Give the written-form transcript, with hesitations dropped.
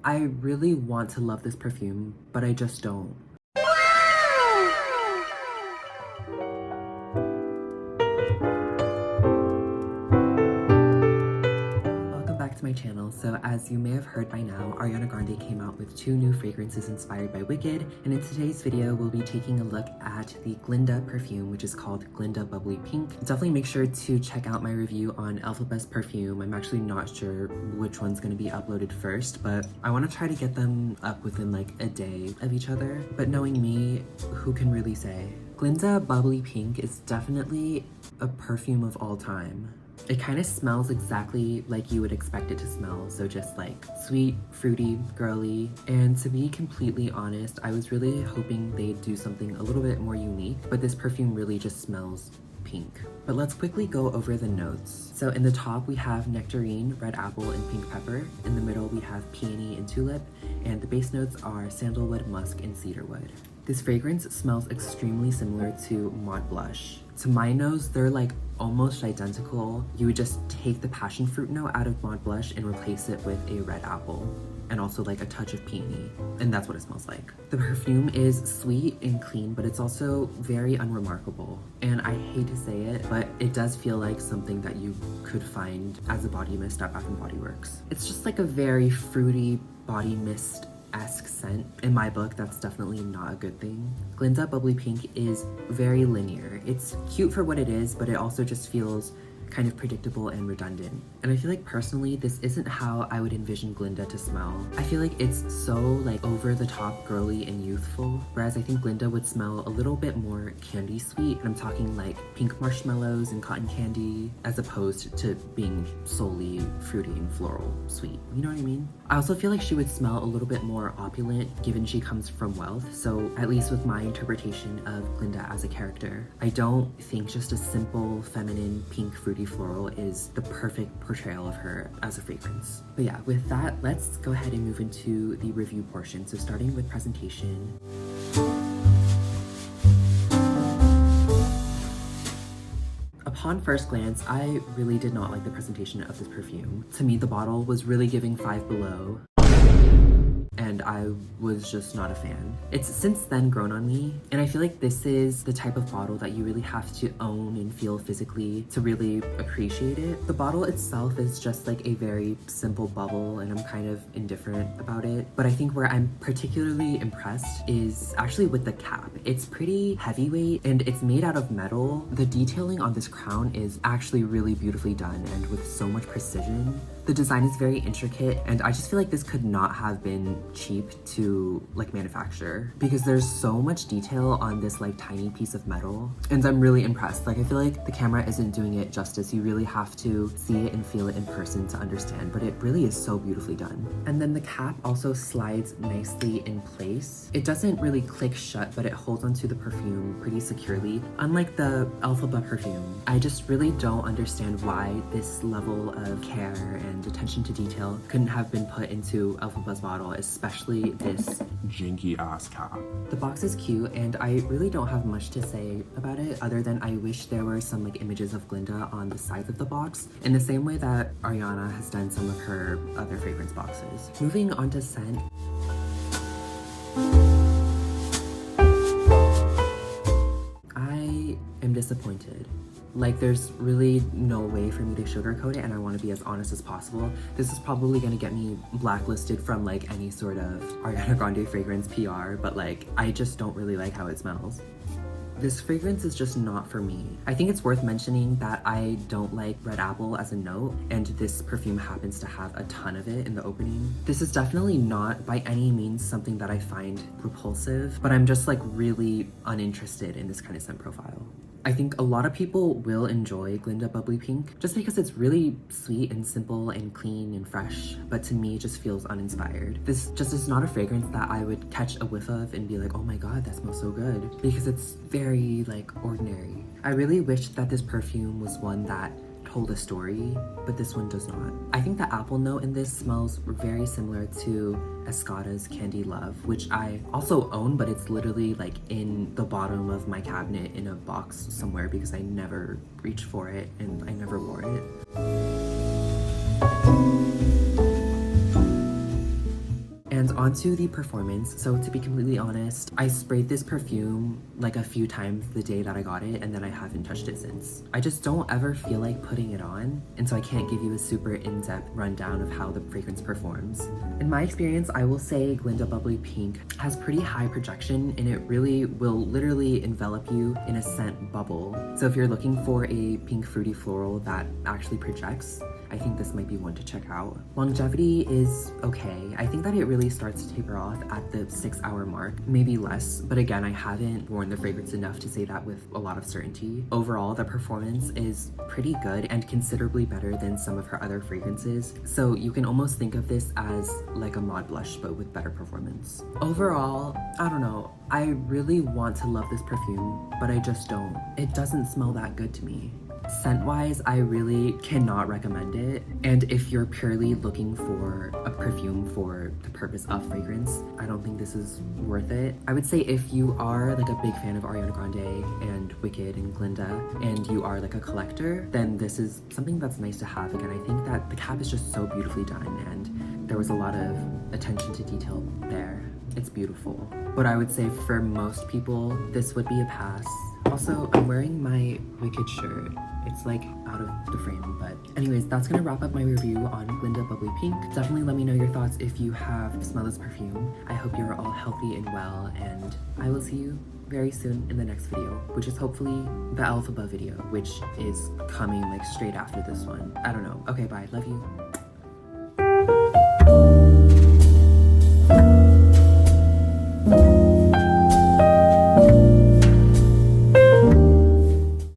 I really want to love this perfume, but I just don't. Welcome back to my channel. So as you may have heard by now, Ariana Grande came out with 2 new fragrances inspired by Wicked, and in today's video we'll be taking a look at the Glinda perfume, which is called Glinda Bubbly Pink. Definitely make sure to check out my review on Elphabet's perfume. I'm actually not sure which one's going to be uploaded first, but I want to try to get them up within like a day of each other. But knowing me, who can really say? Glinda Bubbly Pink is definitely a perfume of all time. It kind of smells exactly like you would expect it to smell, so just like sweet, fruity, girly. And to be completely honest, I was really hoping they'd do something a little bit more unique, but this perfume really just smells pink. But let's quickly go over the notes. So in the top we have nectarine, red apple, and pink pepper. In the middle we have peony and tulip, and the base notes are sandalwood, musk, and cedarwood. This fragrance smells extremely similar to Maud Blush. To my nose, they're like almost identical. You would just take the passion fruit note out of Maud Blush and replace it with a red apple, and also like a touch of peony, and that's what it smells like. The perfume is sweet and clean, but it's also very unremarkable. And I hate to say it, but it does feel like something that you could find as a body mist at Bath & Body Works. It's just like a very fruity body mist-esque scent. In my book, that's definitely not a good thing. Glinda Bubbly Pink is very linear. It's cute for what it is, but it also just feels kind of predictable and redundant. And I feel like personally, this isn't how I would envision Glinda to smell. I feel like it's so like over the top girly and youthful, whereas I think Glinda would smell a little bit more candy sweet. And I'm talking like pink marshmallows and cotton candy, as opposed to being solely fruity and floral sweet. You know what I mean? I also feel like she would smell a little bit more opulent given she comes from wealth. So at least with my interpretation of Glinda as a character, I don't think just a simple feminine pink fruity floral is the perfect portrayal of her as a fragrance. But yeah, with that, let's go ahead and move into the review portion. So starting with presentation. Upon first glance, I really did not like the presentation of this perfume. To me, the bottle was really giving Five Below, and I was just not a fan. It's since then grown on me, and I feel like this is the type of bottle that you really have to own and feel physically to really appreciate it. The bottle itself is just like a very simple bubble, and I'm kind of indifferent about it. But I think where I'm particularly impressed is actually with the cap. It's pretty heavyweight, and it's made out of metal. The detailing on this crown is actually really beautifully done and with so much precision. The design is very intricate, and I just feel like this could not have been cheap to like manufacture, because there's so much detail on this like tiny piece of metal, and I'm really impressed. Like I feel like the camera isn't doing it justice. You really have to see it and feel it in person to understand, but it really is so beautifully done. And then the cap also slides nicely in place. It doesn't really click shut, but it holds onto the perfume pretty securely, unlike the Elphaba perfume. I just really don't understand why this level of care and attention to detail couldn't have been put into Elphaba's bottle, especially this janky ass cap. The box is cute, and I really don't have much to say about it other than I wish there were some like images of Glinda on the sides of the box, in the same way that Ariana has done some of her other fragrance boxes. Moving on to scent. I am disappointed. Like, there's really no way for me to sugarcoat it, and I want to be as honest as possible. This is probably gonna get me blacklisted from like any sort of Ariana Grande fragrance PR, but like, I just don't really like how it smells. This fragrance is just not for me. I think it's worth mentioning that I don't like red apple as a note, and this perfume happens to have a ton of it in the opening. This is definitely not by any means something that I find repulsive, but I'm just like really uninterested in this kind of scent profile. I think a lot of people will enjoy Glinda Bubbly Pink just because it's really sweet and simple and clean and fresh, but to me it just feels uninspired. This just is not a fragrance that I would catch a whiff of and be like, oh my god, that smells so good, because it's very like ordinary. I really wish that this perfume was one that told a story, but this one does not. I think the apple note in this smells very similar to Escada's Candy Love, which I also own, but it's literally like in the bottom of my cabinet in a box somewhere because I never reached for it and I never wore it. And onto the performance. So to be completely honest, I sprayed this perfume like a few times the day that I got it, and then I haven't touched it since. I just don't ever feel like putting it on, and so I can't give you a super in-depth rundown of how the fragrance performs. In my experience, I will say Glinda Bubbly Pink has pretty high projection, and it really will literally envelop you in a scent bubble. So if you're looking for a pink fruity floral that actually projects, I think this might be one to check out. Longevity is okay. I think that it really starts to taper off at the 6-hour mark, maybe less, but again, I haven't worn the fragrance enough to say that with a lot of certainty. Overall, the performance is pretty good and considerably better than some of her other fragrances, so you can almost think of this as like a mod blush but with better performance. Overall, I don't know, I really want to love this perfume, but I just don't. It doesn't smell that good to me. Scent-wise, I really cannot recommend it, and if you're purely looking for a perfume for the purpose of fragrance, I don't think this is worth it. I would say if you are like a big fan of Ariana Grande and Wicked and Glinda, and you are like a collector, then this is something that's nice to have. Again, I think that the cap is just so beautifully done, and there was a lot of attention to detail there. It's beautiful. But I would say for most people, this would be a pass. Also, I'm wearing my Wicked shirt. It's like out of the frame, but anyways, that's gonna wrap up my review on Glinda Bubbly Pink. Definitely let me know your thoughts if you have smelled this perfume. I hope you're all healthy and well, and I will see you very soon in the next video, which is hopefully the Alphaba video, which is coming like straight after this one. I don't know. Okay, bye. Love you.